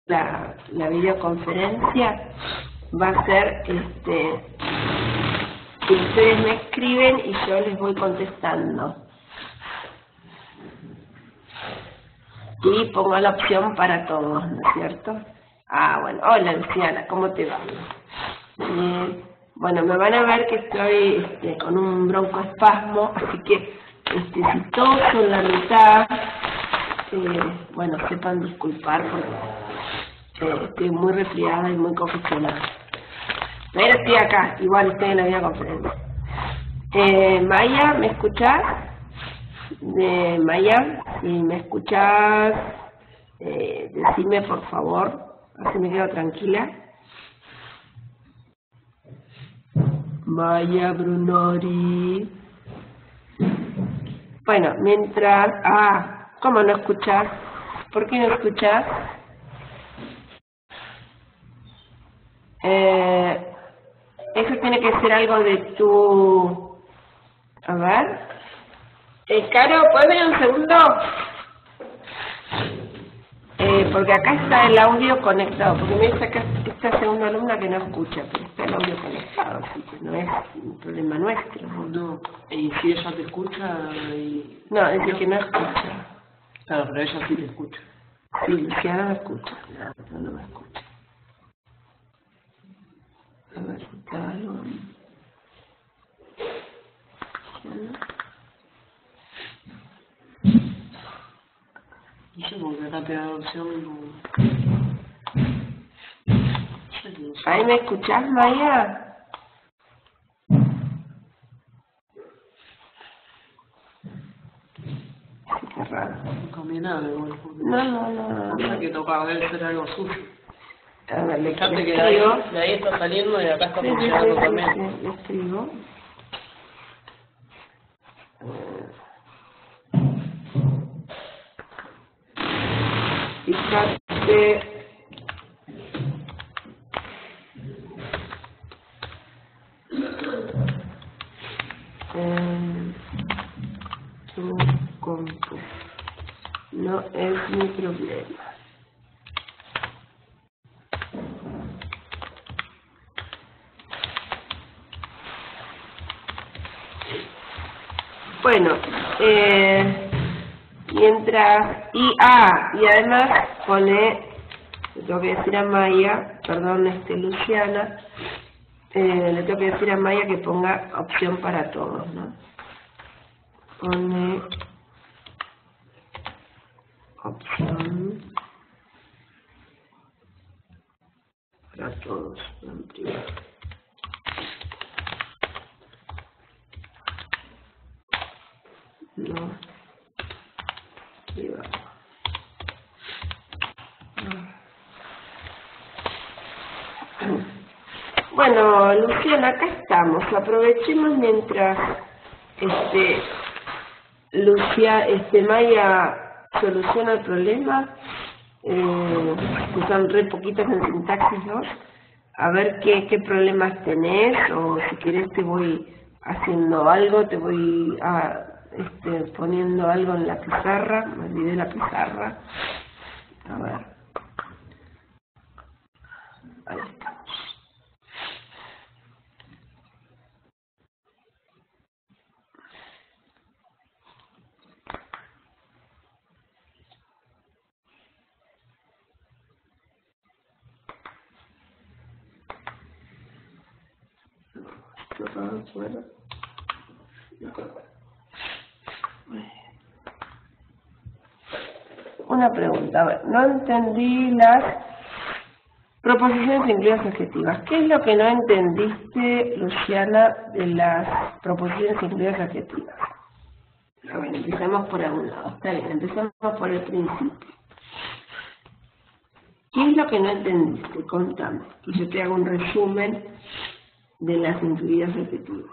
la videoconferencia va a ser que ustedes me escriben y yo les voy contestando. Y pongo la opción para todos, ¿no es cierto? Ah, bueno. Hola, Luciana, ¿cómo te va? Bien. Bueno, me van a ver que estoy con un broncoespasmo, así que si toso en la mitad, bueno, sepan disculpar porque estoy muy resfriada y muy congestionada. Pero estoy acá, igual estoy en la videoconferencia. Maya, ¿me escuchás? Maya, si me escuchás, decime por favor, así me quedo tranquila. Maya Brunori. Bueno, mientras... ¿cómo no escuchás? ¿Por qué no escuchás? Eso tiene que ser algo de tu... A ver. Caro, ¿puedes venir un segundo? Porque acá está el audio conectado, porque me dice acá esta segunda alumna que no escucha, pero está el audio conectado, así que no es un problema nuestro. No, y si ella te escucha y... No, dice que no escucha. Claro, pero ella sí te escucha. Sí, Luciana me escucha, no me escucha. A ver si está algo. Y yo porque acá te da la opción... ¿Ahí me escuchás, Maya? Qué raro. No cambié nada igual. No. O sea que tocaba, debe ser algo suyo. A ver, le Fíjate que escribo. de ahí está saliendo y acá está Sí, funcionando también. Sí, le escribo. Fíjate en tu compu. No es mi problema. Bueno, mientras... Y además pone... Le tengo que decir a Maya, perdón, Luciana, le tengo que decir a Maya que ponga opción para todos, ¿no? Pone opción para todos, en privado. No, privado. Bueno, Luciana, acá estamos. Aprovechemos mientras Maya soluciona el problema. Usan re poquitas en sintaxis 2. A ver qué problemas tenés, o si querés te voy haciendo algo, te voy poniendo algo en la pizarra. Me olvidé la pizarra. A ver. Ahí estamos. Una pregunta, a ver, no entendí las proposiciones incluidas adjetivas. ¿Qué es lo que no entendiste, Luciana, de las proposiciones incluidas adjetivas? A ver, empecemos por algún lado. Está bien, empecemos por el principio. ¿Qué es lo que no entendiste? Contame, que yo te hago un resumen de las incluidas adjetivas.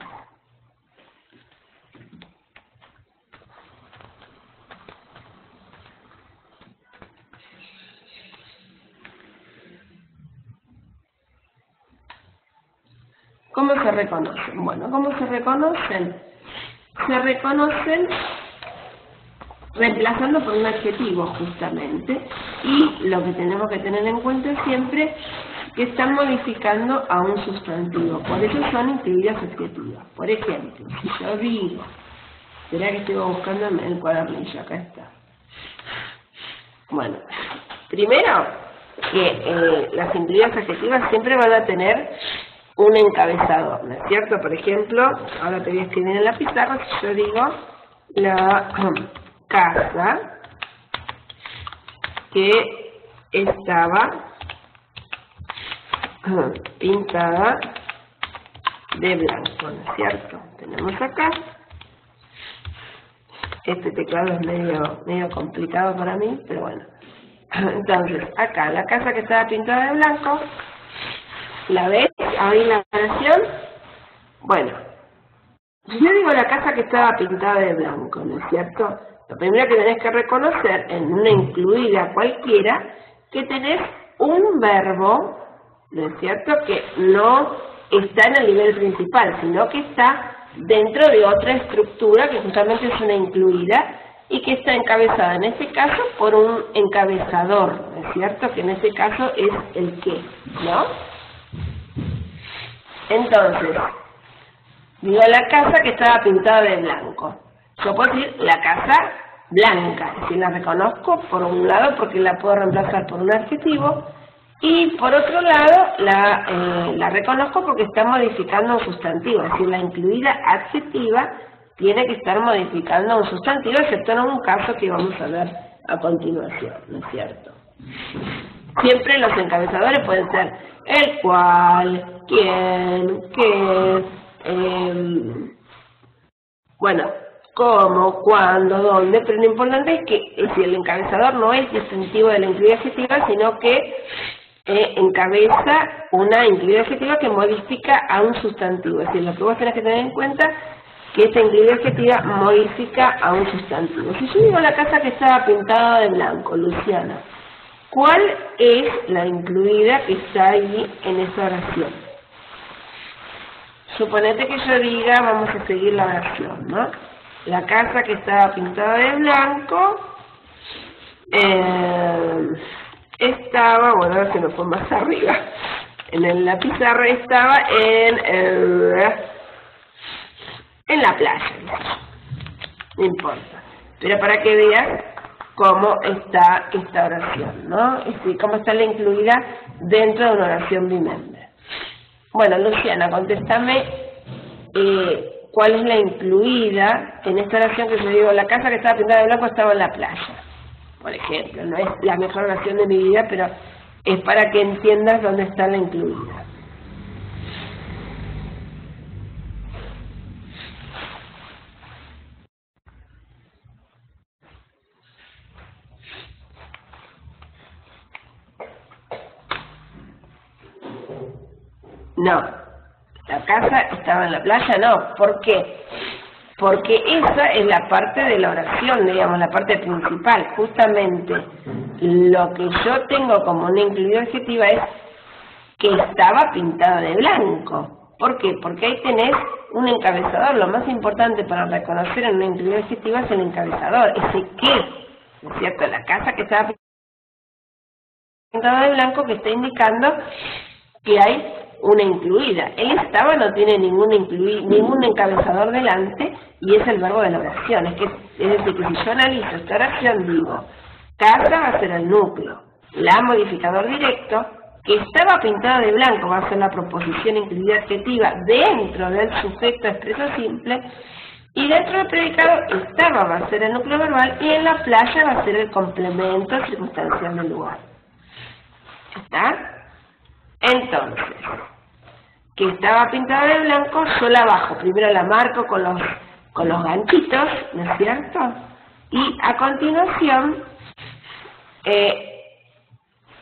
¿Cómo se reconocen? Bueno, ¿cómo se reconocen? Se reconocen reemplazando por un adjetivo justamente, y lo que tenemos que tener en cuenta siempre que están modificando a un sustantivo, por eso son incluidas adjetivas. Por ejemplo, si yo digo, espera que estoy buscando en el cuadernillo, acá está. Bueno, primero que las incluidas adjetivas siempre van a tener un encabezador, ¿no es cierto? Por ejemplo, ahora te voy a escribir en la pizarra, si yo digo la casa que estaba pintada de blanco, ¿no es cierto? Tenemos acá, este teclado es medio complicado para mí, pero bueno. Entonces, acá, la casa que estaba pintada de blanco, ¿la ves ahí en la oración? Bueno, si yo digo la casa que estaba pintada de blanco, ¿no es cierto? Lo primero que tenés que reconocer en una incluida cualquiera, que tenés un verbo, ¿no es cierto?, que no está en el nivel principal, sino que está dentro de otra estructura que justamente es una incluida y que está encabezada en este caso por un encabezador, ¿no es cierto?, que en este caso es el qué, ¿no? Entonces, digo la casa que estaba pintada de blanco. Yo puedo decir la casa blanca, si la reconozco por un lado porque la puedo reemplazar por un adjetivo, y por otro lado la reconozco porque está modificando un sustantivo, es decir, la incluida adjetiva tiene que estar modificando un sustantivo, excepto en un caso que vamos a ver a continuación, ¿no es cierto? Siempre los encabezadores pueden ser el cual, quién, qué, bueno, cómo, cuándo, dónde, pero lo importante es que si el encabezador no es distintivo de la incluida adjetiva, sino que encabeza una incluida adjetiva que modifica a un sustantivo. Es decir, lo que vos tenés que tener en cuenta que esta incluida adjetiva modifica a un sustantivo. Si yo digo la casa que estaba pintada de blanco, Luciana, ¿cuál es la incluida que está ahí en esa oración? Suponete que yo diga, vamos a seguir la oración, ¿no? La casa que estaba pintada de blanco estaba, bueno, ahora se me fue más arriba, la pizarra estaba en la playa, no importa, pero para que veas cómo está esta oración, ¿no? Cómo está la incluida dentro de una oración bimembre. Bueno, Luciana, contéstame cuál es la incluida en esta oración que yo digo, la casa que estaba pintada de blanco estaba en la playa, por ejemplo. No es la mejor oración de mi vida, pero es para que entiendas dónde está la incluida. No, la casa estaba en la playa, no. ¿Por qué? Porque esa es la parte de la oración, digamos, la parte principal. Justamente lo que yo tengo como una incluida adjetiva es que estaba pintada de blanco. ¿Por qué? Porque ahí tenés un encabezador. Lo más importante para reconocer en una incluida adjetiva es el encabezador, ese qué, ¿no es cierto? La casa que estaba pintada de blanco que está indicando que hay una incluida. El estaba no tiene ningún encabezador delante y es el verbo de la oración. Es decir, que si yo analizo esta oración digo, casa va a ser el núcleo, la modificador directo, que estaba pintada de blanco va a ser la proposición incluida adjetiva dentro del sujeto expreso simple, y dentro del predicado estaba va a ser el núcleo verbal y en la playa va a ser el complemento circunstancial del lugar. ¿Está? Entonces, que estaba pintada de blanco, yo la bajo. Primero la marco con los ganchitos, ¿no es cierto? Y a continuación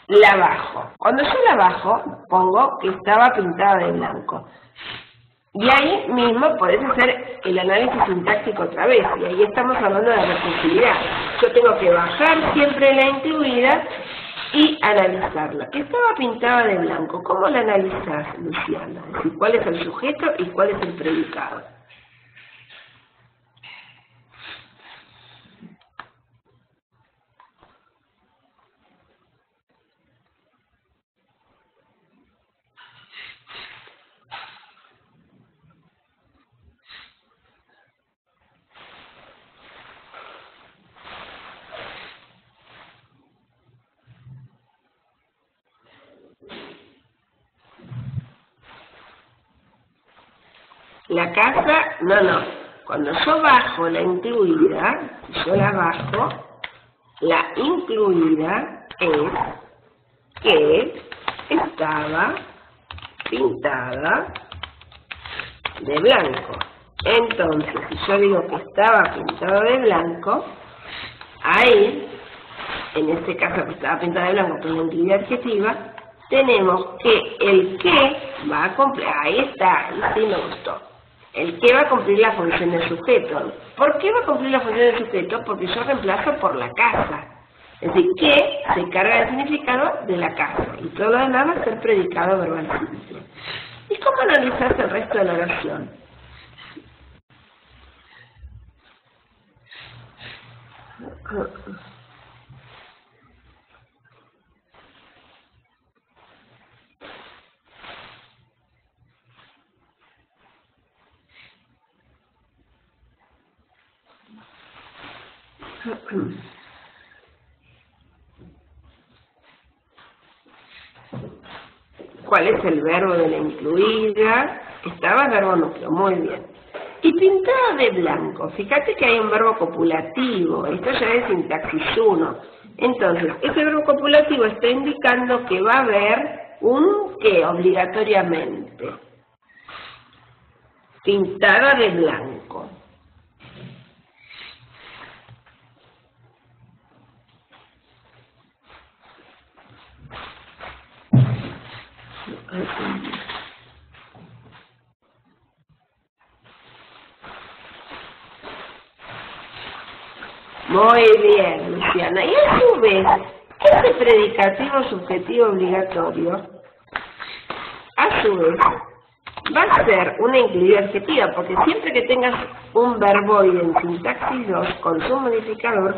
la bajo. Cuando yo la bajo, pongo que estaba pintada de blanco. Y ahí mismo podés hacer el análisis sintáctico otra vez. Y ahí estamos hablando de recursividad. Yo tengo que bajar siempre la incluida y analizarla. Que estaba pintada de blanco. ¿Cómo la analizás, Luciana? Es decir, ¿cuál es el sujeto y cuál es el predicado? La casa, no. Cuando yo bajo la incluida, si yo la bajo, la incluida es que estaba pintada de blanco. Entonces, si yo digo que estaba pintado de blanco, ahí, en este caso que estaba pintado de blanco, que es la incluida adjetiva, tenemos que el que va a cumplir, ahí está, ahí sí me gustó. El que va a cumplir la función del sujeto. ¿Por qué va a cumplir la función del sujeto? Porque yo reemplazo por la casa. Es decir, que se carga del significado de la casa. Y todo lo demás va a ser predicado verbal simple. ¿Y cómo analizas el resto de la oración? ¿Cuál es el verbo de la incluida? Estaba el verbo núcleo, muy bien. Y pintada de blanco, fíjate que hay un verbo copulativo, esto ya es sintaxis 1. Entonces, ese verbo copulativo está indicando que va a haber un ¿qué? Obligatoriamente. Pintada de blanco. Muy bien, Luciana. Y a su vez, este predicativo subjetivo obligatorio, a su vez, va a ser una incluida adjetiva, porque siempre que tengas un verboide en sintaxis 2 con su modificador,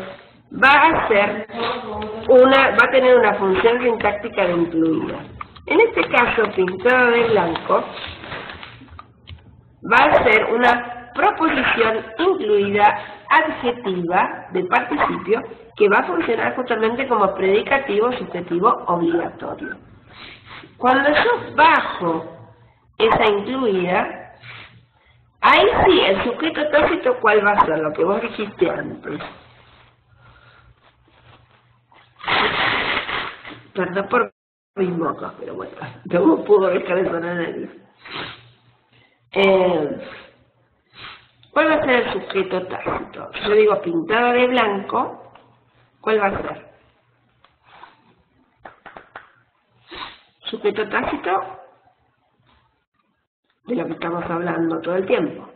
va a tener una función sintáctica de incluida. En este caso, pintado de blanco, va a ser una proposición incluida adjetiva de participio que va a funcionar justamente como predicativo subjetivo obligatorio. Cuando yo bajo esa incluida, ahí sí, el sujeto tácito, ¿cuál va a ser? Lo que vos dijiste antes. Perdón por mis mocos, pero bueno, no puedo dejar de sonar nariz. ¿Cuál va a ser el sujeto tácito? Yo digo pintada de blanco, ¿cuál va a ser? Sujeto tácito de lo que estamos hablando todo el tiempo.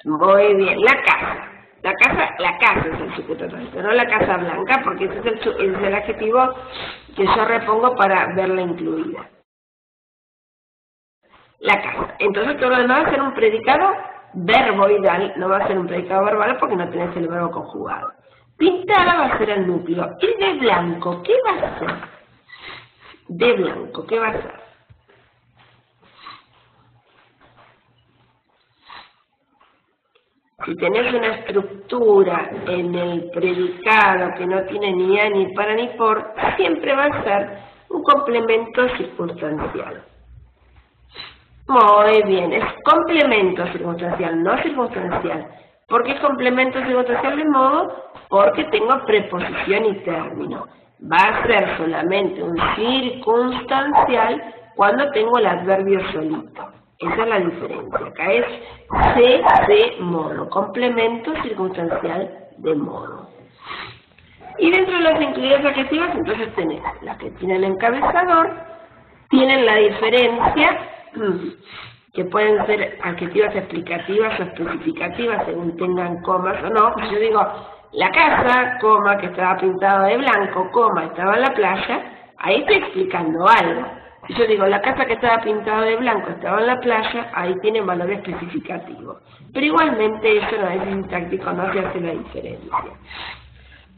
Muy bien, la casa. La casa es el sujeto tácito, no la casa blanca, porque ese es el adjetivo que yo repongo para verla incluida. La casa. Entonces todo lo demás va a ser un predicado verboidal, no va a ser un predicado verbal porque no tenés el verbo conjugado. Pintada va a ser el núcleo. Y de blanco, ¿qué va a ser? De blanco, ¿qué va a ser? Si tenés una estructura en el predicado que no tiene ni a, ni para, ni por, siempre va a ser un complemento circunstancial. Muy bien, es complemento circunstancial, no circunstancial. ¿Por qué es complemento circunstancial de modo? Porque tengo preposición y término. Va a ser solamente un circunstancial cuando tengo el adverbio solito. Esa es la diferencia. Acá es C de modo, complemento circunstancial de modo. Y dentro de las incluidas adjetivas, entonces tenés las que tienen encabezador, tienen la diferencia, que pueden ser adjetivas explicativas o especificativas según tengan comas o no. Pues yo digo, la casa, coma, que estaba pintada de blanco, coma, estaba en la playa, ahí estoy explicando algo. Si yo digo, la casa que estaba pintada de blanco estaba en la playa, ahí tiene valor especificativo. Pero igualmente eso no es sintáctico, no se hace la diferencia.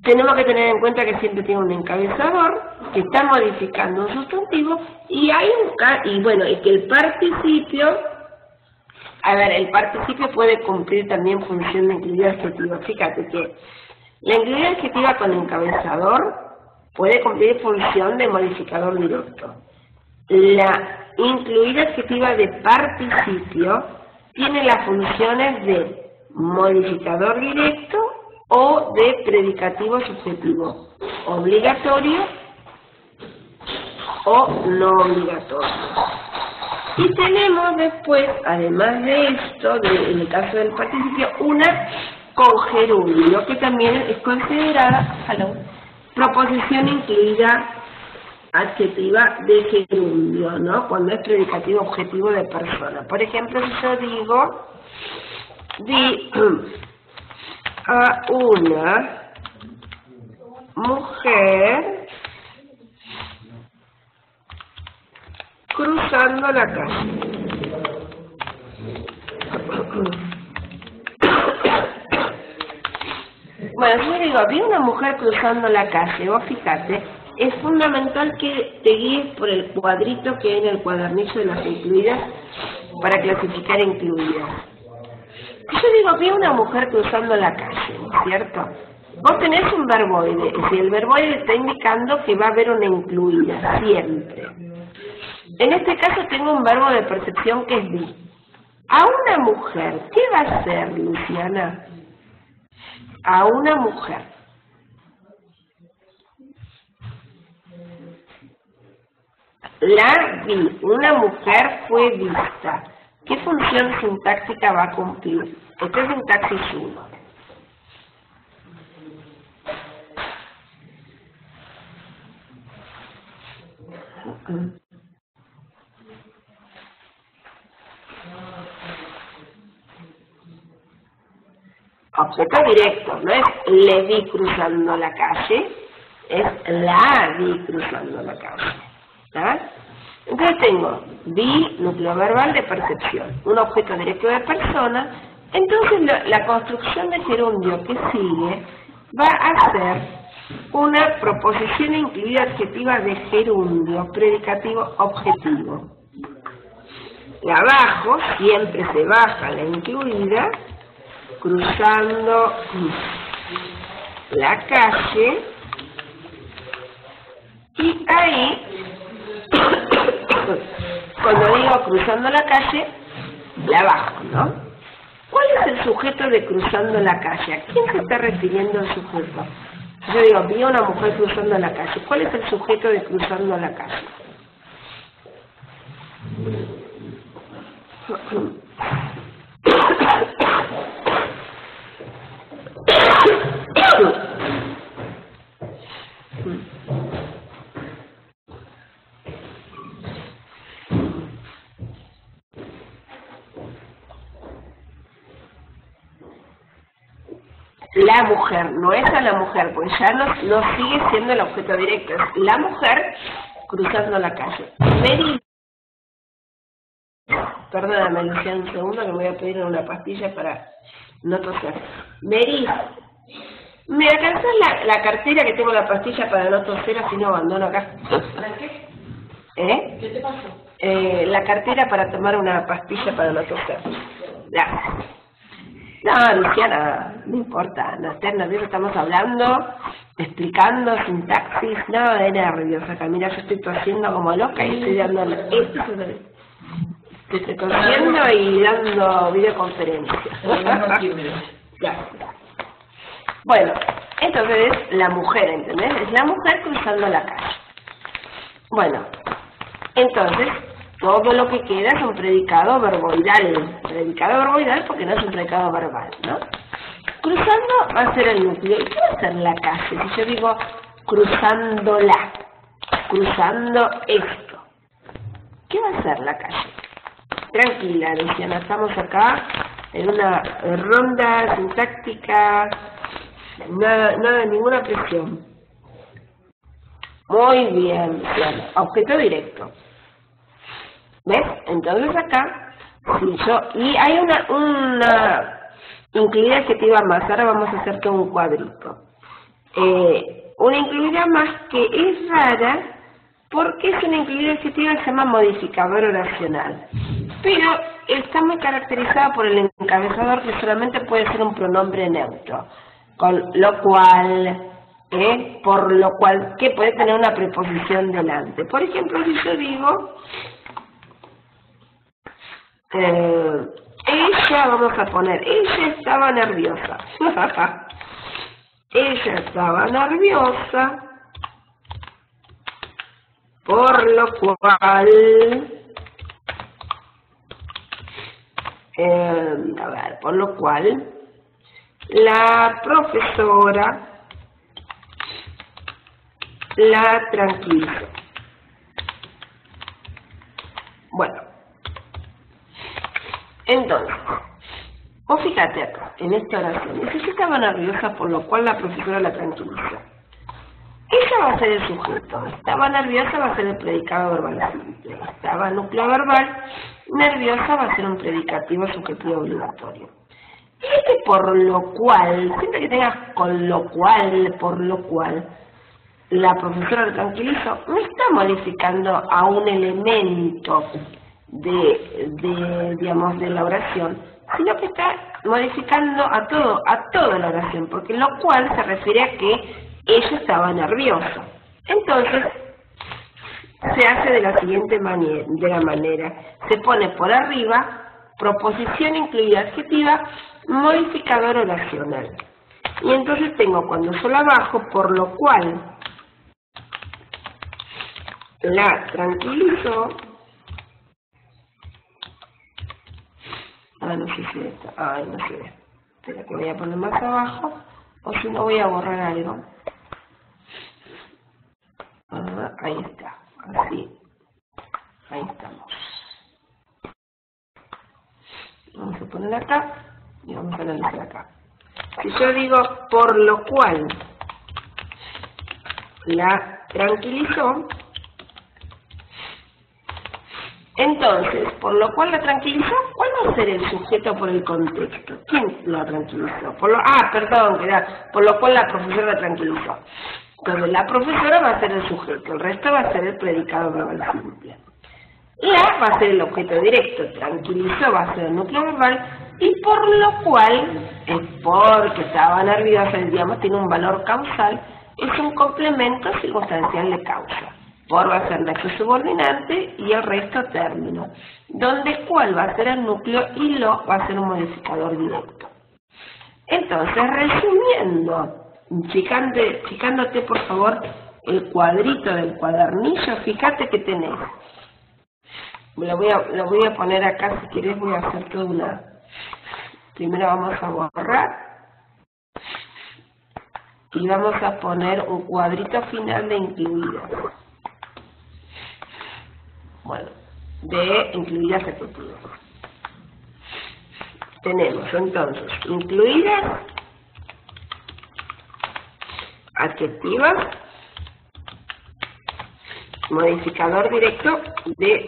Tenemos que tener en cuenta que siempre tiene un encabezador, que está modificando un sustantivo, y hay y que el participio A ver, el participio puede cumplir también función de incluida adjetiva. Fíjate que la incluida adjetiva con encabezador puede cumplir función de modificador directo. La incluida adjetiva de participio tiene las funciones de modificador directo o de predicativo subjetivo, obligatorio o no obligatorio. Y tenemos después, además de esto, en el caso del participio, una con gerundio, que también es considerada proposición incluida adjetiva de gerundio, ¿no? Cuando es predicativo objetivo de persona. Por ejemplo, si yo digo, vi a una mujer cruzando la calle. Bueno, si yo digo, vi una mujer cruzando la calle, vos fíjate, es fundamental que te guíes por el cuadrito que hay en el cuadernillo de las incluidas para clasificar incluidas. Si yo digo, vi una mujer cruzando la calle, ¿no es cierto? Vos tenés un verboide, y el verboide está indicando que va a haber una incluida, siempre. En este caso tengo un verbo de percepción que es vi. A una mujer, ¿qué va a hacer, Luciana? A una mujer. La vi, una mujer fue vista. ¿Qué función sintáctica va a cumplir? Esta es sintaxis 1. Objeto directo, no es le vi cruzando la calle, es la vi cruzando la calle. ¿Tá? Entonces tengo vi, núcleo verbal de percepción, un objeto directo de persona. Entonces la construcción de gerundio que sigue va a ser una proposición incluida adjetiva de gerundio, predicativo objetivo. De abajo siempre se baja la incluida, cruzando la calle, y ahí, cuando digo cruzando la calle, la bajo, ¿no? ¿Cuál es el sujeto de cruzando la calle? ¿A quién se está refiriendo el sujeto? Yo digo, vi a una mujer cruzando la calle. ¿Cuál es el sujeto de cruzando la calle? La mujer, no es a la mujer, pues ya no sigue siendo el objeto directo, es la mujer cruzando la calle. Mary, perdóname Luciana, un segundo que me voy a pedir una pastilla para no toser. Mary, ¿me alcanzas la cartera que tengo la pastilla para no toser, así no abandono acá? ¿La qué? ¿Qué te pasó? La cartera para tomar una pastilla para no toser. Gracias. No, Luciana, no importa, no estés nerviosa, estamos hablando, explicando sintaxis, nada de nervios. Acá, mira, yo estoy tosiendo como loca y estoy dando... Estoy tosiendo y dando videoconferencia. Bueno, entonces es la mujer, ¿entendés? Es la mujer cruzando la calle. Bueno, entonces... todo lo que queda es un predicado verboidal. Predicado verboidal porque no es un predicado verbal, ¿no? Cruzando va a ser el núcleo. ¿Y qué va a ser la calle? Si yo digo cruzándola, cruzando esto, ¿qué va a ser la calle? Tranquila, Luciana, estamos acá en una ronda sintáctica, nada, ninguna presión. Muy bien, Luciana. Objeto directo. ¿Ves? Entonces acá, y hay una incluida adjetiva más, ahora vamos a hacer todo un cuadrito. Una incluida más que es rara porque es una incluida adjetiva que se llama modificador oracional. pero está muy caracterizada por el encabezador, que solamente puede ser un pronombre neutro, con lo cual, por lo cual, que puede tener una preposición delante. Por ejemplo, si yo digo, ella, vamos a poner, ella estaba nerviosa. Ella estaba nerviosa, por lo cual, por lo cual, la profesora la tranquilizó. Bueno, entonces, vos fíjate acá, en esta oración, dice que estaba nerviosa, por lo cual la profesora la tranquilizó. Ella va a ser el sujeto, estaba nerviosa va a ser el predicado verbal simple, estaba núcleo verbal, nerviosa va a ser un predicativo subjetivo obligatorio. Fíjate por lo cual, siempre que tengas con lo cual, por lo cual, la profesora lo tranquilizó, no está modificando a un elemento digamos, de la oración, sino que está modificando a toda la oración, porque lo cual se refiere a que ella estaba nerviosa. Entonces, se hace de la siguiente manera, se pone por arriba, proposición incluida adjetiva, modificador oracional. Y entonces tengo cuando yo la bajo, por lo cual la tranquilizó. No sé si esto, no se ve. Espera que voy a poner más abajo, o si no voy a borrar algo. Ahí está, así, ahí estamos. Vamos a poner acá y vamos a analizar acá. Si yo digo por lo cual la tranquilizó, entonces, por lo cual la tranquilizó, ¿cuál va a ser el sujeto por el contexto? ¿Quién lo tranquilizó? Por lo cual la profesora la tranquilizó. Entonces, la profesora va a ser el sujeto, el resto va a ser el predicado verbal simple. La va a ser el objeto directo, tranquilizó va a ser el núcleo verbal, y por lo cual, es porque estaba nerviosa, digamos, tiene un valor causal, es un complemento circunstancial de causa. Por va a ser nexo subordinante y el resto término, donde cuál va a ser el núcleo y lo va a ser un modificador directo. Entonces, resumiendo, chicándote por favor el cuadrito del cuadernillo, fíjate que tenés. Lo voy a poner acá, si querés voy a hacer toda una. Primero vamos a borrar y vamos a poner un cuadrito final de incluidas. Bueno, de incluidas efectivas. Tenemos entonces incluidas adjetivas, modificador directo de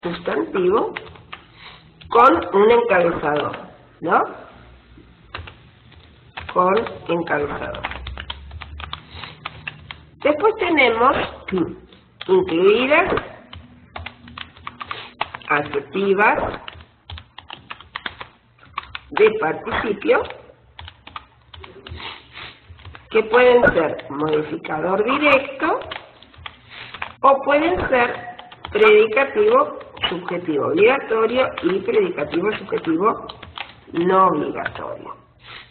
sustantivo con un encabezador, ¿no? Con encabezador. Después tenemos incluidas adjetivas de participio que pueden ser modificador directo o pueden ser predicativo subjetivo obligatorio y predicativo subjetivo no obligatorio.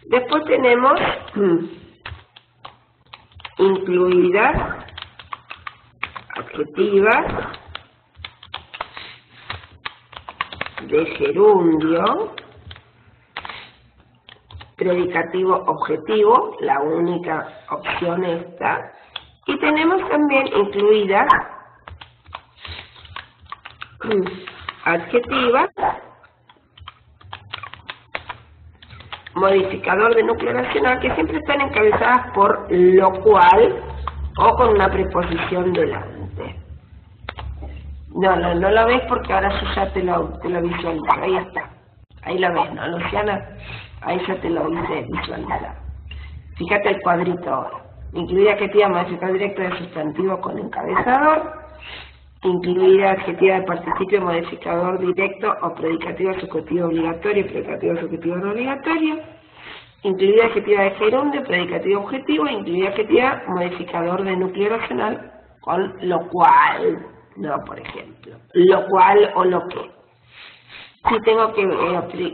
Después tenemos incluidas adjetivas de gerundio, predicativo objetivo, la única opción esta, y tenemos también incluidas adjetivas, modificador de núcleo racional, que siempre están encabezadas por lo cual o con una preposición delante. No lo ves porque ahora yo ya te lo visualizo. Ahí está. Ahí lo ves, ¿no, Luciana? Ahí ya te lo hice visualizar. Fíjate el cuadrito ahora. Incluida adjetiva, modificador directo de sustantivo con encabezador. incluida adjetiva de participio modificador directo o predicativo subjetivo obligatorio y predicativo subjetivo no obligatorio, incluida adjetiva de gerundio, predicativo objetivo, incluida adjetiva modificador de núcleo oracional con lo cual, no, por ejemplo, lo cual o lo que. Sí tengo que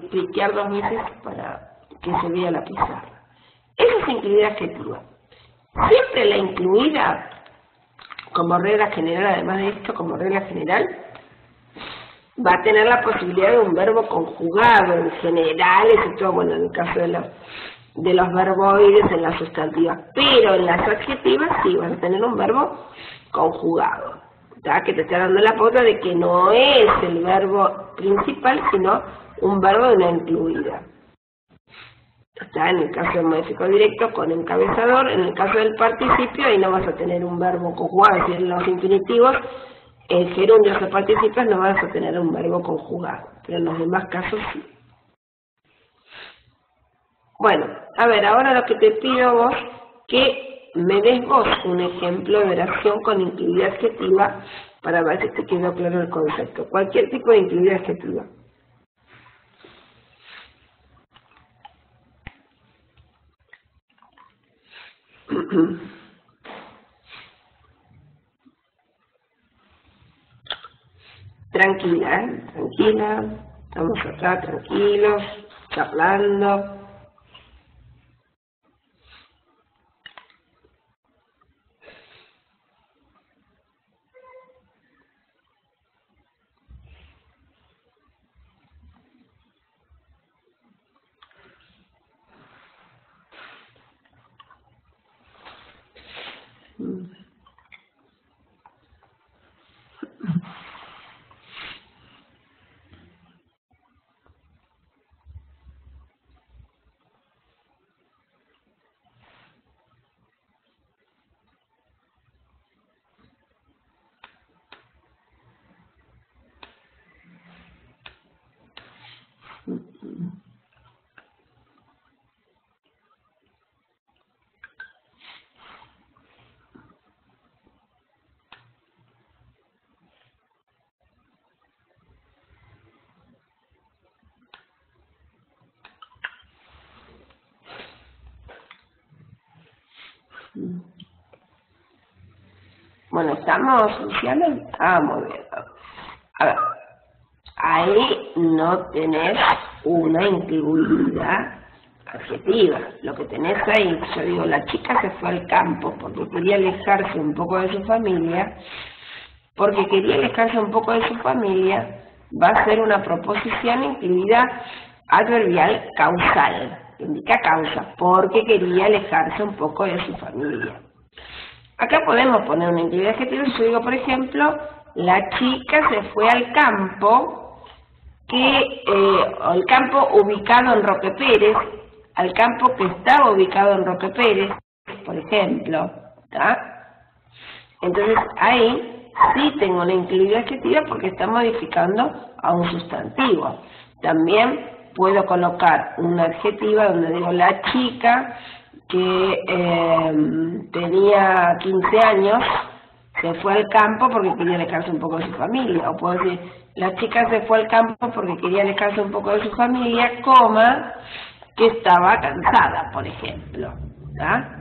cliquear 2 veces para que se vea la pizarra. Eso es incluida adjetiva. Siempre la incluida, como regla general, además de esto, como regla general, va a tener la posibilidad de un verbo conjugado en general, excepto, bueno, en el caso de los verboides en las sustantivas, pero en las adjetivas sí van a tener un verbo conjugado, ¿tá? Que te está dando la pauta de que no es el verbo principal, sino un verbo de una incluida. Está en el caso del modificador directo con encabezador, en el caso del participio ahí no vas a tener un verbo conjugado, es decir, en los infinitivos, en gerundios o participios no vas a tener un verbo conjugado, pero en los demás casos sí. Bueno, a ver, ahora lo que te pido a vos, que me des vos un ejemplo de oración con incluida adjetiva para ver si te quedó claro el concepto. Cualquier tipo de incluida adjetiva. Tranquila, tranquila, estamos acá tranquilos, charlando. Bueno, ¿estamos, Luciana? Ah, muy bien. A ver, ahí no tenés una incluida adjetiva. Lo que tenés ahí, yo digo, la chica se fue al campo porque quería alejarse un poco de su familia. Porque quería alejarse un poco de su familia, va a ser una proposición incluida adverbial causal. Indica causa, porque quería alejarse un poco de su familia. Acá podemos poner una incluida adjetiva. Yo digo, por ejemplo, la chica se fue al campo, el campo ubicado en Roque Pérez, al campo que estaba ubicado en Roque Pérez, por ejemplo, ¿tá? Entonces ahí sí tengo una incluida adjetiva porque está modificando a un sustantivo. También puedo colocar una adjetiva donde digo la chica que tenía 15 años se fue al campo porque quería alejarse un poco de su familia. O puedo decir, la chica se fue al campo porque quería alejarse un poco de su familia, coma, que estaba cansada, por ejemplo, ¿tá?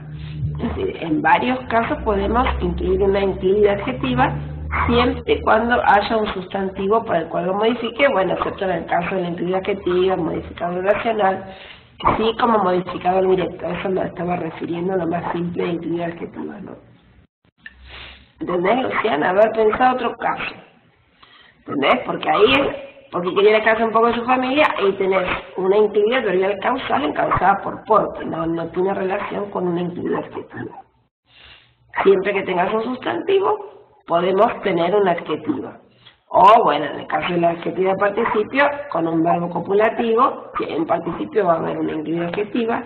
Es decir, en varios casos podemos incluir una incluida adjetiva siempre y cuando haya un sustantivo para el cual lo modifique, bueno, excepto en el caso de la incluida adjetiva, modificador oracional, sí como modificador directo. Eso me estaba refiriendo a lo más simple de incluida adjetiva, ¿no? ¿Entendés, Luciana? Haber pensado otro caso. ¿Entendés? Porque ahí es, porque quería alejarse un poco de su familia y tenés una incluida adverbial causal encabezada por porque, no tiene relación con una incluida adjetiva. Siempre que tengas un sustantivo, podemos tener una adjetiva. O, bueno, en el caso de la adjetiva de participio, con un verbo copulativo, que en participio va a haber una incluida adjetiva,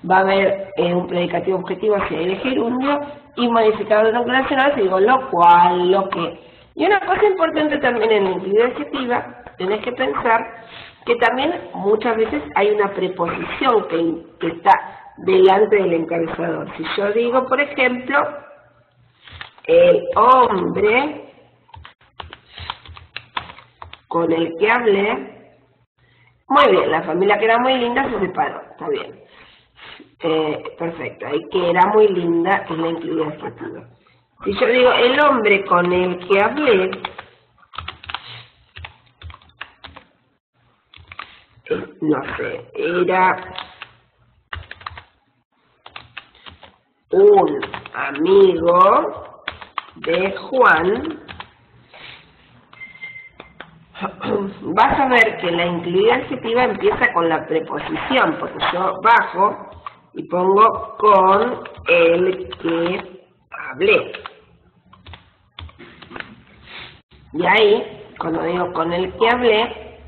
va a haber un predicativo objetivo si hay de gerundio, y modificador de núcleo oracional si digo lo cual, lo que. Y una cosa importante también en la incluida adjetiva, tenés que pensar que también muchas veces hay una preposición que está delante del encabezador. Si yo digo, por ejemplo, el hombre con el que hablé. Muy bien, la familia que era muy linda se separó, está bien. Perfecto, el que era muy linda es la incluida adjetiva. Si yo digo el hombre con el que hablé, no sé, era un amigo de Juan. Vas a ver que la incluida adjetiva empieza con la preposición, porque yo bajo y pongo con el que hablé. Y ahí, cuando digo con el que hablé,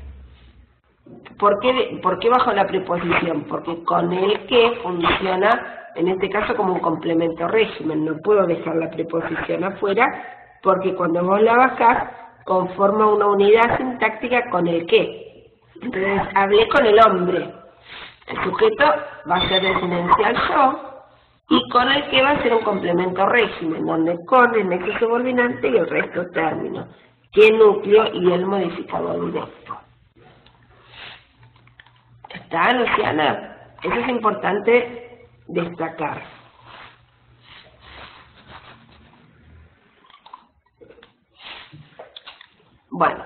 ¿por qué bajo la preposición? Porque con el que funciona, en este caso, como un complemento régimen. No puedo dejar la preposición afuera, porque cuando vos la bajás, conforma una unidad sintáctica con el que. Entonces, hablé con el hombre. El sujeto va a ser residencial yo, y con el que va a ser un complemento régimen, donde con el nexo subordinante y el resto término, que núcleo y el modificador directo. ¿Está, Luciana? Eso es importante destacar. Bueno,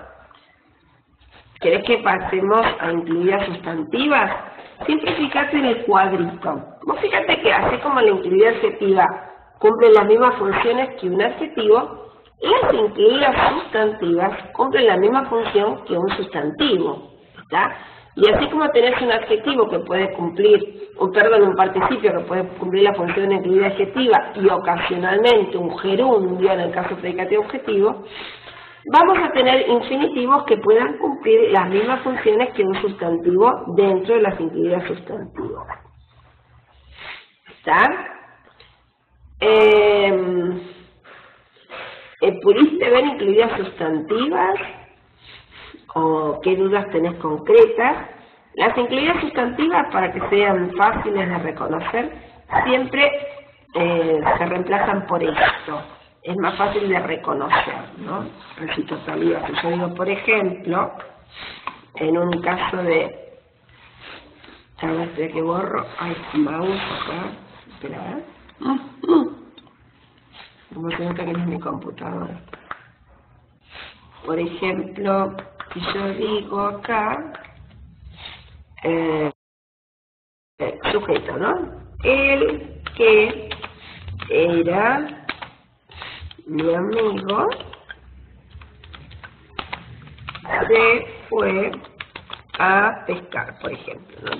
¿querés que pasemos a incluidas sustantivas? Siempre fíjate en el cuadrito. Vos fíjate que así como la incluida adjetiva cumple las mismas funciones que un adjetivo, las incluidas sustantivas cumplen la misma función que un sustantivo. ¿Está? Y así como tenés un adjetivo que puede cumplir, un participio que puede cumplir la función de incluida adjetiva y ocasionalmente un gerundio en el caso predicativo objetivo, vamos a tener infinitivos que puedan cumplir las mismas funciones que un sustantivo dentro de las incluidas sustantivas. ¿Está? ¿Pudiste ver incluidas sustantivas? ¿O qué dudas tenés concretas? Las incluidas sustantivas, para que sean fáciles de reconocer, siempre se reemplazan por esto. Es más fácil de reconocer, ¿no? Reciprocidad. Si yo digo, por ejemplo, en un caso de... A ver, espera que borro. Ay, mouse acá. Espera, como se nota que no es mi computadora. Por ejemplo, si yo digo acá, sujeto, ¿no? El que era mi amigo se fue a pescar, por ejemplo, ¿no?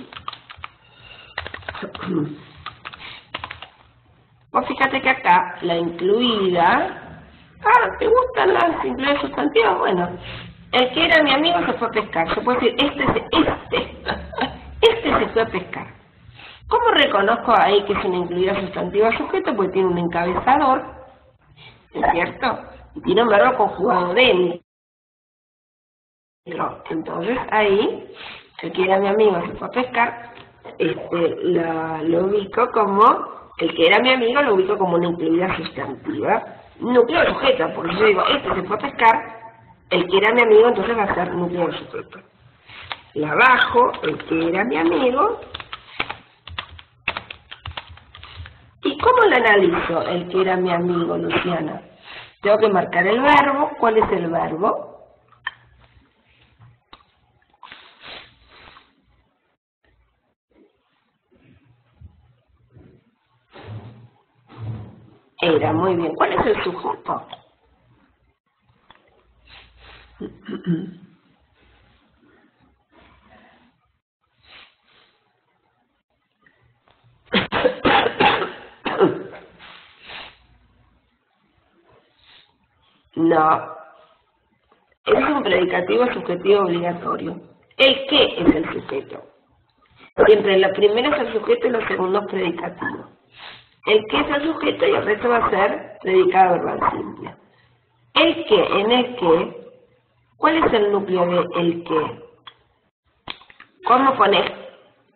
Vos fíjate que acá la incluida... ¿te gustan las incluidas sustantivas? Bueno, el que era mi amigo se fue a pescar. Yo puedo decir, este se fue a pescar. ¿Cómo reconozco ahí que es una incluida sustantiva sujeto? Porque tiene un encabezador, ¿es cierto? Y tiene un verbo conjugado dentro. Entonces ahí, el que era mi amigo se fue a pescar, lo ubico como, el que era mi amigo lo ubico como una incluida sustantiva. Núcleo sujeto, porque yo digo, se fue a pescar, el que era mi amigo entonces va a ser núcleo sujeto. La bajo, el que era mi amigo. ¿Y cómo lo analizo, el que era mi amigo, Luciana? Tengo que marcar el verbo. ¿Cuál es el verbo? Era, muy bien. ¿Cuál es el sujeto? No. Es un predicativo subjetivo obligatorio. ¿El qué es el sujeto? Siempre la primera es el sujeto y los segundos predicativos. El que es el sujeto y el resto va a ser predicado verbal simple. El que, en el que, ¿cuál es el núcleo de el que? ¿Cómo pones?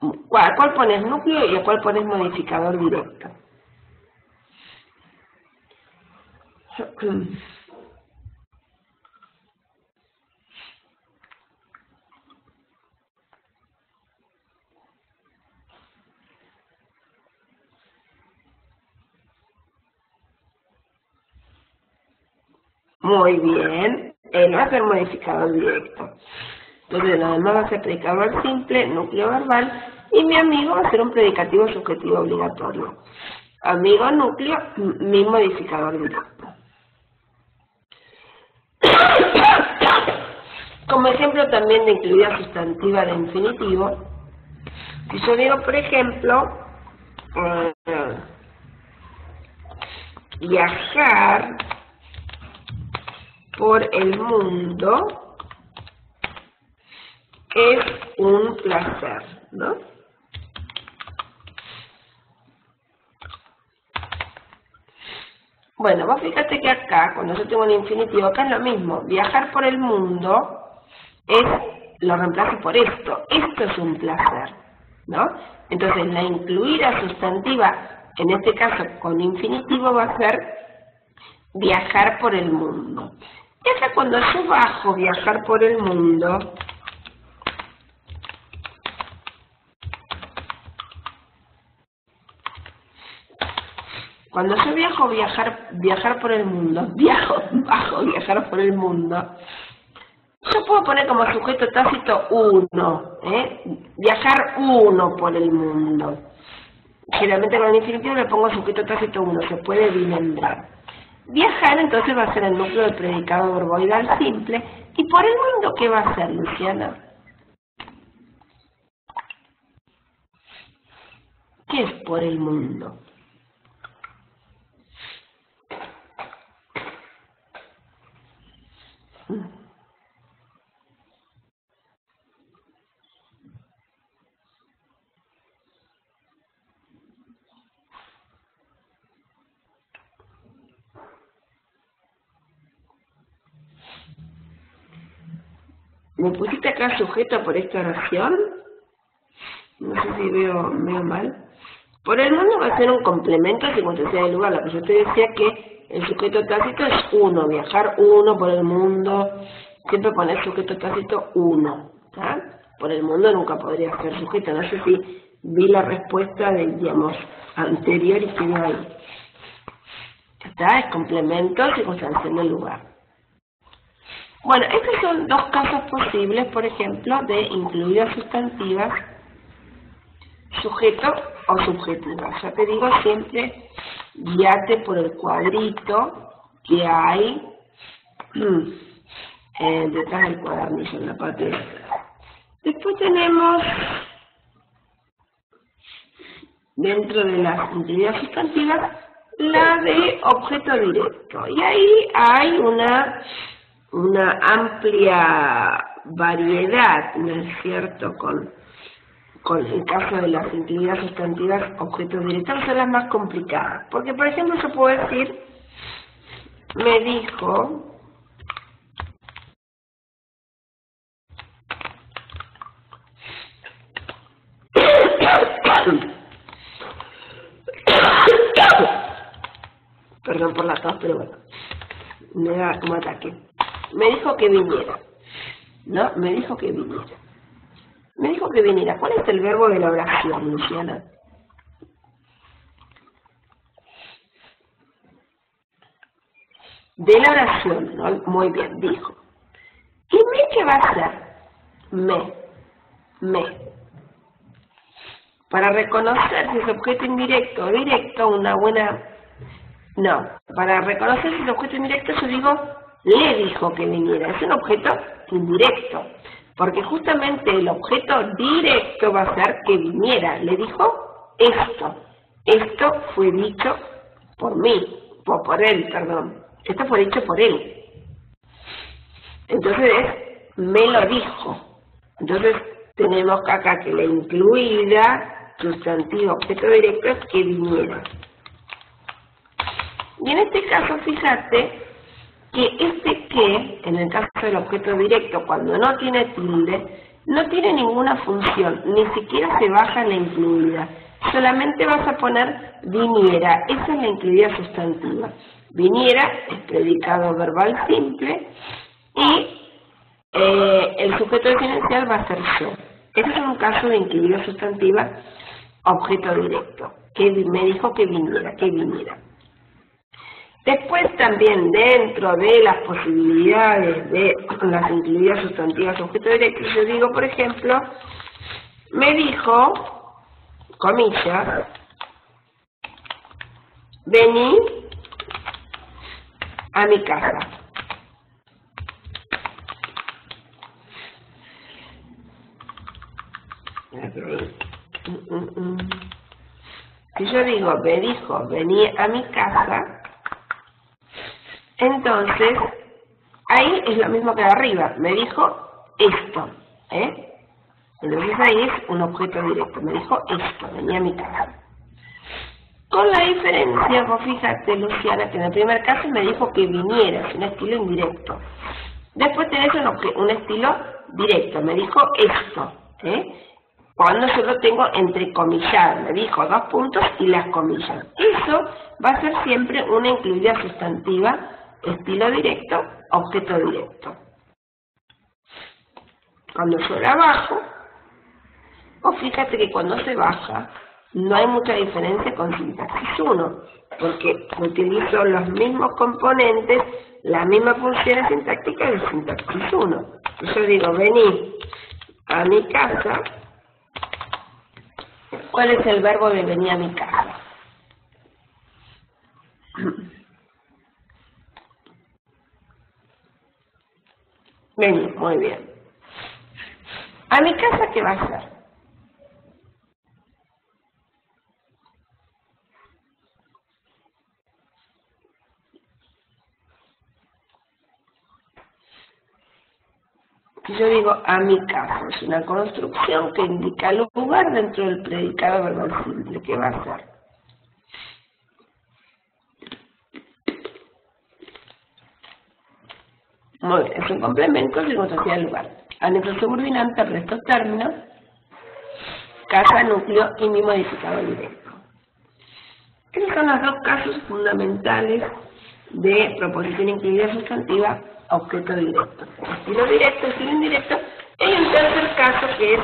¿A cuál pones núcleo y a cuál pones modificador directo? Muy bien. Él va a ser modificador directo. Entonces, lo demás va a ser predicador simple, núcleo verbal, y mi amigo va a ser un predicativo subjetivo obligatorio. Amigo, núcleo, mi modificador directo. Como ejemplo también de incluida sustantiva de infinitivo, si yo digo, por ejemplo, viajar por el mundo es un placer, ¿no? Bueno, vos fíjate que acá, cuando yo tengo un infinitivo, acá es lo mismo. Viajar por el mundo lo reemplazo por esto. Esto es un placer, ¿no? Entonces, la incluida sustantiva, en este caso con infinitivo, va a ser viajar por el mundo. Y acá cuando yo bajo viajar por el mundo, cuando yo viajar por el mundo, bajo viajar por el mundo, yo puedo poner como sujeto tácito uno, viajar uno por el mundo. Generalmente con el infinitivo le pongo sujeto tácito uno, se puede bimembrar. Viajar entonces va a ser el núcleo del predicado verboidal simple. ¿Y por el mundo qué va a ser, Luciana? ¿Qué es por el mundo? ¿Me pusiste acá sujeto por esta oración? No sé si veo mal. Por el mundo va a ser un complemento circunstancial del lugar. Lo que yo te decía que el sujeto tácito es uno, viajar uno por el mundo. Siempre poner sujeto tácito uno. ¿Tá? Por el mundo nunca podría ser sujeto. No sé si vi la respuesta del, digamos, anterior y quedó ahí. ¿Está? Es complemento circunstancial del lugar. Bueno, estos son dos casos posibles, por ejemplo, de incluidas sustantivas, sujeto o subjetiva. Ya te digo, siempre guíate por el cuadrito que hay detrás del cuadernillo, en la parte de atrás. Después tenemos, dentro de las incluidas sustantivas, la de objeto directo. Y ahí hay una amplia variedad, ¿no es cierto?, con el caso de las incluidas sustantivas objetos directos, son las más complicadas. Porque, por ejemplo, yo puedo decir, me dijo, perdón por la tos, pero bueno, me da como ataque. Me dijo que viniera, ¿no? Me dijo que viniera. Me dijo que viniera. ¿Cuál es el verbo de la oración, Luciana? De la oración, ¿no? Muy bien, dijo. ¿Y me qué va a hacer? Me. Para reconocer si es objeto indirecto o directo, una buena... No, para reconocer si es objeto indirecto, yo digo, le dijo que viniera. Es un objeto indirecto. Porque justamente el objeto directo va a ser que viniera. Le dijo esto. Esto fue dicho por mí. Por él, perdón. Esto fue dicho por él. Entonces me lo dijo. Entonces tenemos acá que la incluida, sustantivo, objeto directo, es que viniera. Y en este caso, fíjate que este que, en el caso del objeto directo, cuando no tiene tilde, no tiene ninguna función, ni siquiera se baja en la incluida. Solamente vas a poner viniera, esa es la incluida sustantiva. Viniera es predicado verbal simple y el sujeto diferencial va a ser yo. Este es un caso de incluida sustantiva objeto directo, que me dijo que viniera, Después también dentro de las posibilidades de las incluidas sustantivas objeto directo, yo digo, por ejemplo, me dijo, comillas, vení a mi casa. Si yo digo, me dijo, vení a mi casa, entonces, ahí es lo mismo que de arriba, me dijo esto, Entonces ahí es un objeto directo, me dijo esto, venía a mi casa. Con la diferencia, vos fíjate, Luciana, que en el primer caso me dijo que viniera, es un estilo indirecto. Después tenés un estilo directo, me dijo esto, Cuando yo lo tengo entrecomillado, me dijo 2 puntos y las comillas. Eso va a ser siempre una incluida sustantiva, estilo directo, objeto directo. Cuando yo la bajo, o fíjate que cuando se baja, no hay mucha diferencia con sintaxis 1, porque utilizo los mismos componentes, las mismas funciones sintácticas de sintaxis 1. Yo digo, vení a mi casa. ¿Cuál es el verbo de venir a mi casa? Vení, muy bien. ¿A mi casa qué va a ser? Si yo digo a mi casa, es una construcción que indica el lugar dentro del predicado verbal simple. ¿Qué va a ser? Muy bien, es un complemento circunstancial del lugar. Anexo subordinante al resto términos, casa, núcleo y mi modificador directo. Esos son los 2 casos fundamentales de proposición incluida sustantiva, objeto directo. Estilo directo, estilo indirecto. Y hay un tercer caso que es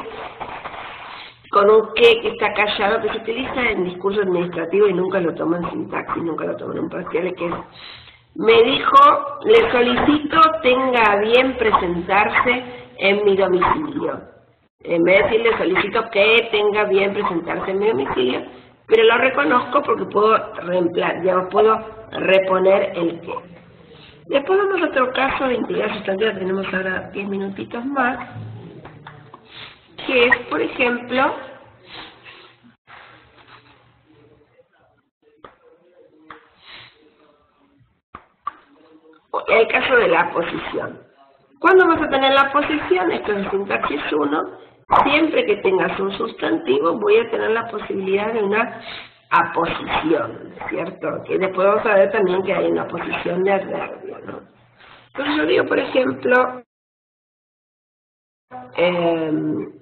con un que está callado, que se utiliza en discurso administrativo y nunca lo tomo en sintaxis, nunca lo tomo en un parcial, que es, me dijo, le solicito tenga a bien presentarse en mi domicilio. En vez de decir, le solicito que tenga a bien presentarse en mi domicilio, pero lo reconozco porque puedo reemplazar, digamos, puedo reponer el que. Después vamos a otro caso de incluida sustantiva, tenemos ahora 10 minutitos más, que es, por ejemplo, el caso de la posición. ¿Cuándo vas a tener la posición? Esto es sintaxis 1. Siempre que tengas un sustantivo, voy a tener la posibilidad de una aposición, ¿cierto? Que después vamos a ver también que hay una posición de adverbio, ¿no? Entonces yo digo, por ejemplo,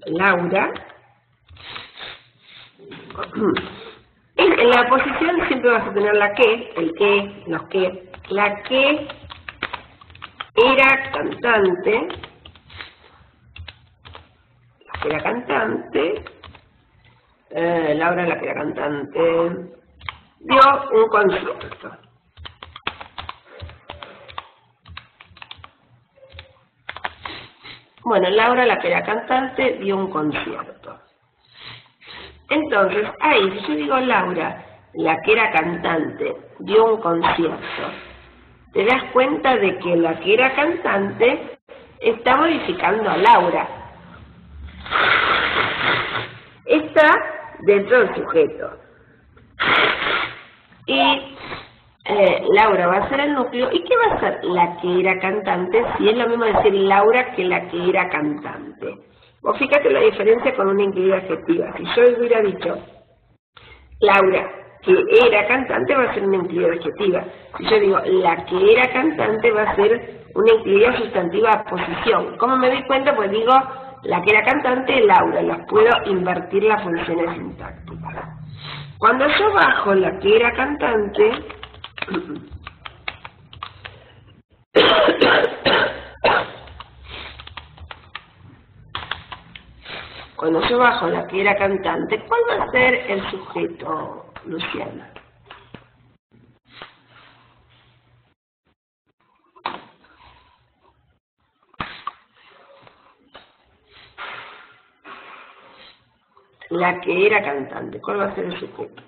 Laura, en la posición siempre vas a tener la que, el que, los que, la que era cantante, Laura la que era cantante, dio un concierto. Bueno, Laura la que era cantante dio un concierto. Entonces, ahí, si yo digo Laura la que era cantante dio un concierto, te das cuenta de que la que era cantante está modificando a Laura. Está dentro del sujeto. Y Laura va a ser el núcleo. ¿Y qué va a ser la que era cantante? Si es lo mismo decir Laura que la que era cantante. Vos fíjate la diferencia con una incluida adjetiva. Si yo hubiera dicho Laura que era cantante, va a ser una incluida adjetiva. Si yo digo la que era cantante, va a ser una incluida sustantiva a posición. ¿Cómo me di cuenta? Pues digo la que era cantante, Laura. Las puedo invertir las funciones sintácticas. Cuando yo bajo la que era cantante, cuando yo bajo la que era cantante, ¿cuál va a ser el sujeto, Luciana? la que era cantante. ¿Cuál va a ser el sujeto?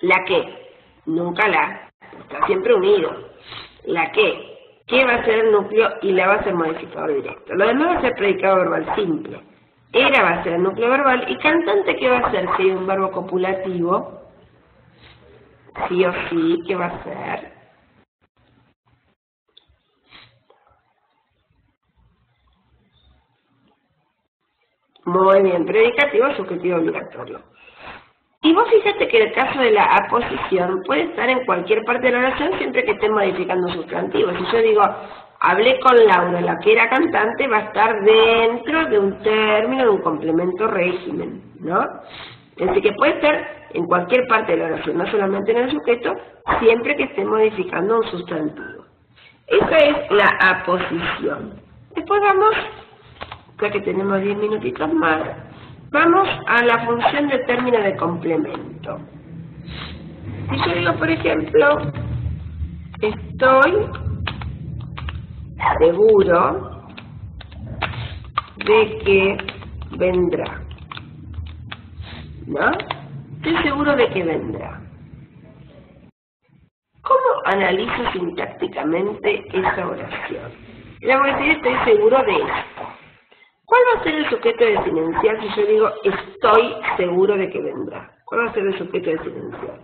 La que, nunca la, está siempre unido. La que va a ser el núcleo y la va a ser modificador directo. Lo demás va a ser predicado verbal simple. Era va a ser el núcleo verbal y cantante, ¿qué va a ser? Si hay un verbo copulativo, sí o sí, ¿qué va a ser? Muy bien, predicativo, subjetivo, obligatorio. Y vos fíjate que el caso de la aposición puede estar en cualquier parte de la oración siempre que esté modificando sustantivos. Si yo digo, hablé con Laura, la que era cantante, va a estar dentro de un término, de un complemento régimen, ¿no? Así que puede estar en cualquier parte de la oración, no solamente en el sujeto, siempre que esté modificando un sustantivo. Esa es la aposición. Después vamos, ya que tenemos 10 minutitos más, vamos a la función de término de complemento. Si yo digo, por ejemplo, estoy seguro de que vendrá, ¿no? Estoy seguro de que vendrá. ¿Cómo analizo sintácticamente esa oración? Le voy a decir, estoy seguro de esto. ¿Cuál va a ser el sujeto desinencial si yo digo, estoy seguro de que vendrá? ¿Cuál va a ser el sujeto desinencial?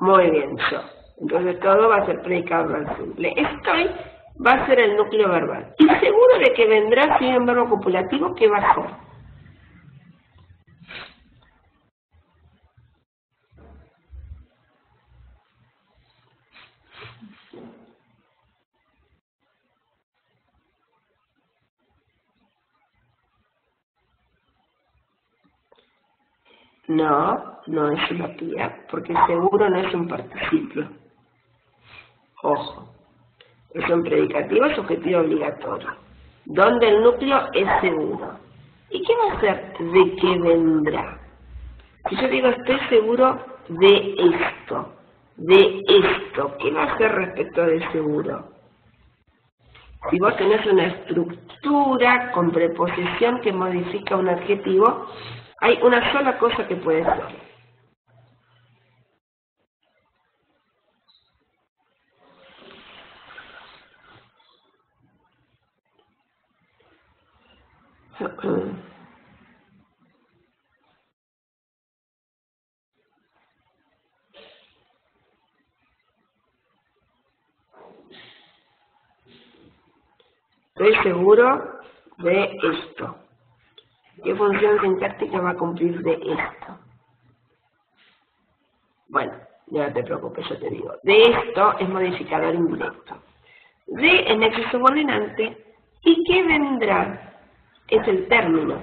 Muy bien, yo. Entonces todo va a ser predicado verbal simple. Estoy va a ser el núcleo verbal. Y seguro de que vendrá si hay un verbo copulativo, ¿qué va a ser? No, no es una tía, porque seguro no es un participio. Ojo, es un predicativo subjetivo obligatorio, donde el núcleo es seguro. ¿Y qué va a ser de que vendrá? Si yo digo estoy seguro de esto, ¿qué va a hacer respecto de seguro? Si vos tenés una estructura con preposición que modifica un adjetivo, hay una sola cosa que puede ser. Estoy seguro de esto. ¿Qué función sintáctica va a cumplir de esto? Bueno, ya no te preocupes, yo te digo. De esto es modificador indirecto. De es nexo subordinante. ¿Y qué vendrá? Es el término.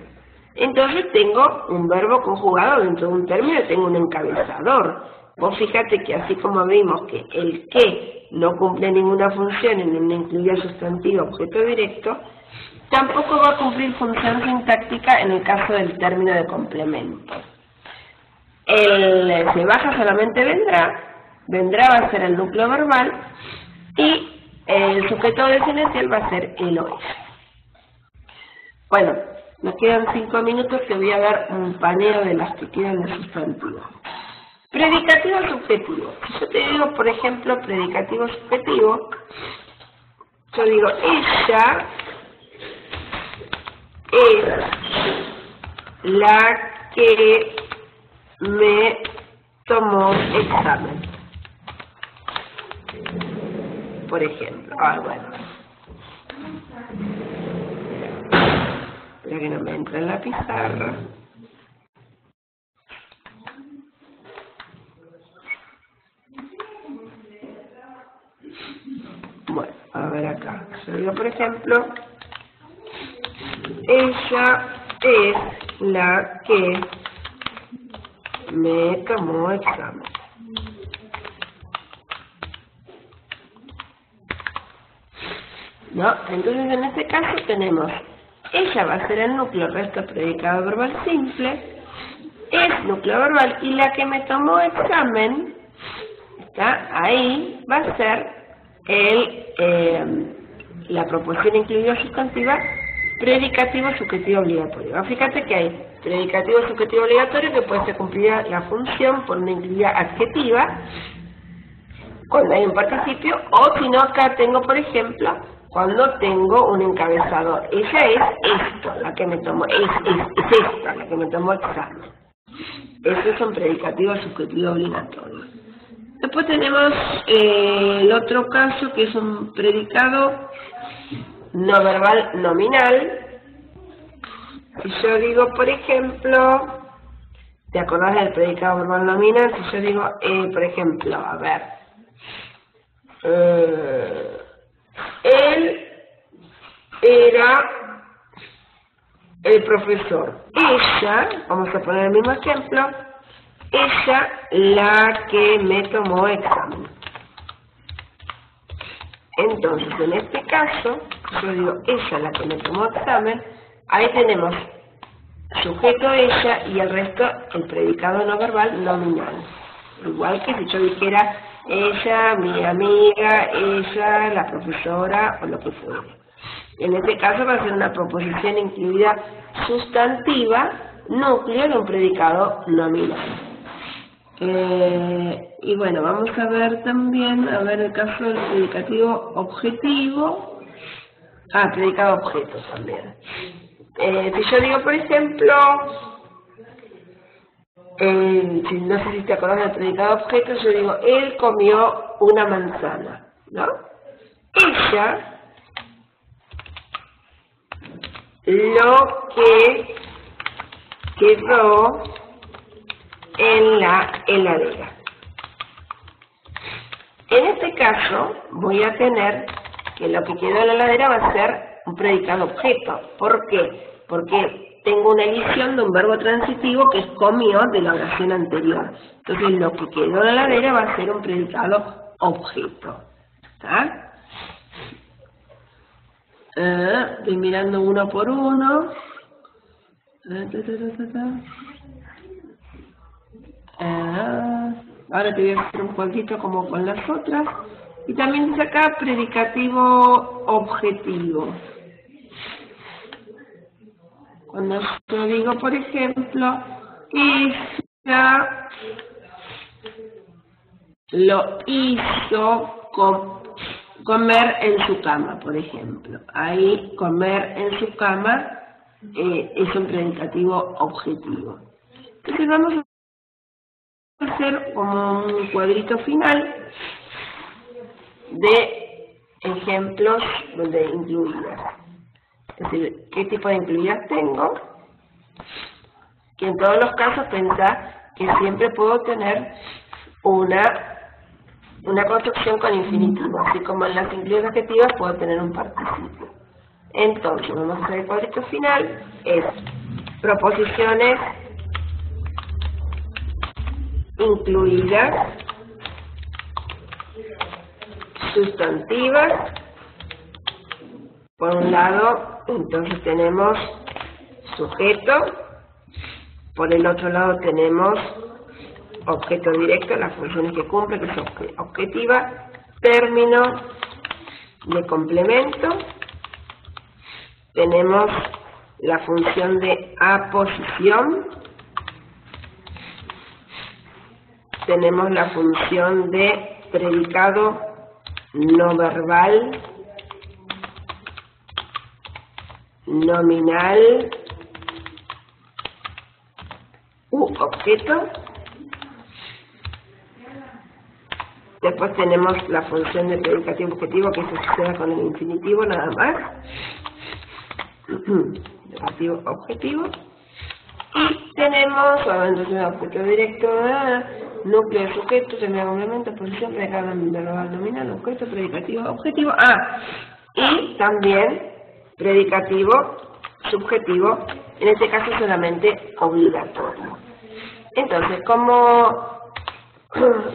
Entonces tengo un verbo conjugado dentro de un término y tengo un encabezador. Vos fíjate que así como vimos que el que no cumple ninguna función en un incluido sustantivo objeto directo, tampoco va a cumplir función sintáctica en el caso del término de complemento. El se baja solamente vendrá va a ser el núcleo verbal y el sujeto desinencial va a ser el o es. Bueno, nos quedan 5 minutos que voy a dar un paneo de las que quedan de sustantivos. Predicativo subjetivo. Si yo te digo, por ejemplo, predicativo subjetivo, yo digo, ella es la que me tomó examen. Por ejemplo. Bueno. Espera que no me entre en la pizarra. Bueno, a ver acá. Yo digo, por ejemplo, ella es la que me tomó examen. ¿no? Entonces en este caso tenemos, ella va a ser el núcleo, resto predicado verbal simple, es núcleo verbal, y la que me tomó examen, está ahí, va a ser la proposición incluida sustantiva, predicativo subjetivo obligatorio. Fíjate que hay predicativo subjetivo obligatorio que puede ser cumplida la función por una incluida adjetiva cuando hay un participio, o si no, acá tengo, por ejemplo, cuando tengo un encabezador. Ella es esto, la que me tomó, es esta, la que me tomó examen. Esos son predicativos subjetivos obligatorios. Después tenemos el otro caso, que es un predicado no verbal nominal. Si yo digo, por ejemplo, ¿te acordás del predicado verbal nominal? Si yo digo, por ejemplo, a ver, él era el profesor. Ella, vamos a poner el mismo ejemplo, ella la que me tomó examen. Entonces, en este caso, yo digo, ella la que me tomó examen, ahí tenemos sujeto ella y el resto el predicado no verbal nominal. Igual que si yo dijera ella, mi amiga, ella, la profesora o lo que fuera. En este caso va a ser una proposición incluida sustantiva, núcleo de un predicado nominal. Y bueno, vamos a ver también, el caso del predicativo objetivo. Predicado objeto también. Si yo digo, por ejemplo, no sé si te acordás del predicado objeto, yo digo, él comió una manzana, ¿no? Ella, lo que quedó en la heladera. En este caso voy a tener que lo que quedó en la heladera va a ser un predicado objeto. ¿Por qué? Porque tengo una elisión de un verbo transitivo que es comió de la oración anterior. Entonces lo que quedó en la heladera va a ser un predicado objeto. ¿Está? Estoy mirando uno por uno. Ahora te voy a hacer un jueguito como con las otras. Y también dice acá predicativo objetivo. Cuando yo digo, por ejemplo, ella lo hizo comer en su cama, por ejemplo. Ahí comer en su cama es un predicativo objetivo. Entonces vamos a hacer como un cuadrito final de ejemplos de incluidas. Es decir, qué tipo de incluidas tengo, que en todos los casos pensá que siempre puedo tener una construcción con infinitivo, así como en las incluidas adjetivas puedo tener un participio. Entonces, vamos a hacer el cuadrito final, es proposiciones incluidas sustantivas. Por un lado, entonces tenemos sujeto, por el otro lado tenemos objeto directo, las funciones que cumple, que es objetiva, término de complemento, tenemos la función de aposición, tenemos la función de predicado no verbal, nominal u objeto. Después tenemos la función de predicativo objetivo que se asociada con el infinitivo nada más. Predicativo objetivo. Y tenemos, entonces, objeto directo, núcleo de sujeto, término de complemento, posición, predicado verbal nominal, objeto, predicativo objetivo. Y también predicativo subjetivo, en este caso solamente obligatorio. Entonces, como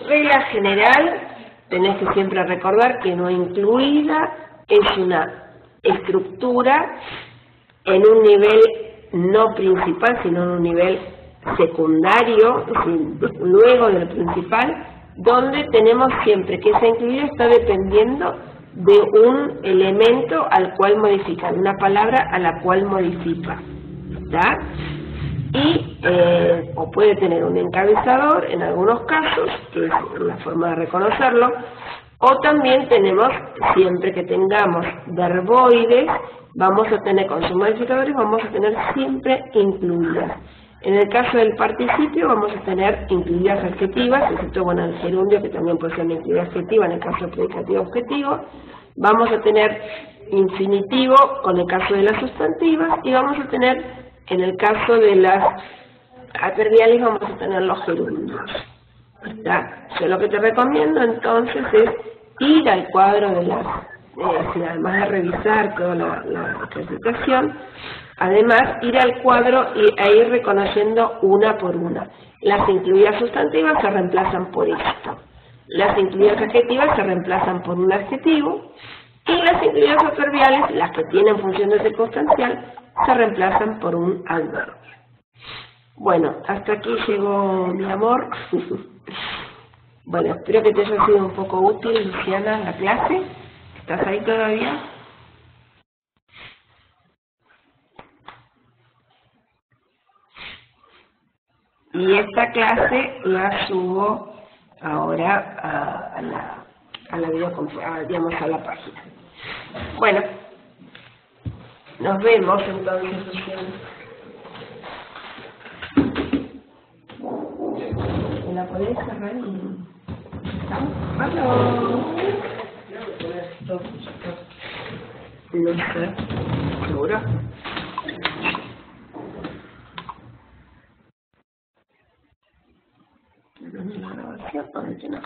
regla general, tenés que siempre recordar que no incluida es una estructura en un nivel no principal, sino en un nivel secundario, es decir, luego del principal, donde tenemos siempre que esa incluida está dependiendo de un elemento al cual modificar, una palabra a la cual modifica, ¿está? Y o puede tener un encabezador en algunos casos, que es la forma de reconocerlo, o también tenemos, siempre que tengamos verboides, vamos a tener con sus modificadores, vamos a tener siempre incluidas. En el caso del participio vamos a tener incluidas adjetivas, excepto bueno, el gerundio, que también puede ser una incluida adjetiva en el caso del predicativo objetivo. Vamos a tener infinitivo con el caso de las sustantivas y vamos a tener, en el caso de las adverbiales, vamos a tener los gerundios. ¿Está? Yo lo que te recomiendo entonces es ir al cuadro de las, además de revisar toda la clasificación, además ir al cuadro e ir reconociendo una por una. Las incluidas sustantivas se reemplazan por esto. Las incluidas adjetivas se reemplazan por un adjetivo. Y las incluidas adverbiales, las que tienen función de circunstancial, se reemplazan por un adverbio. Bueno, hasta aquí llegó mi amor. Bueno, espero que te haya sido un poco útil, Luciana, la clase. ¿Estás ahí todavía? Y esta clase la subo ahora a la videoconferencia, digamos, a la página. Bueno, nos vemos entonces, Luciana. ¿La podés cerrar y estamos? ¡Aló! No sé, ¿seguro? La grabación, ¿dónde tiene?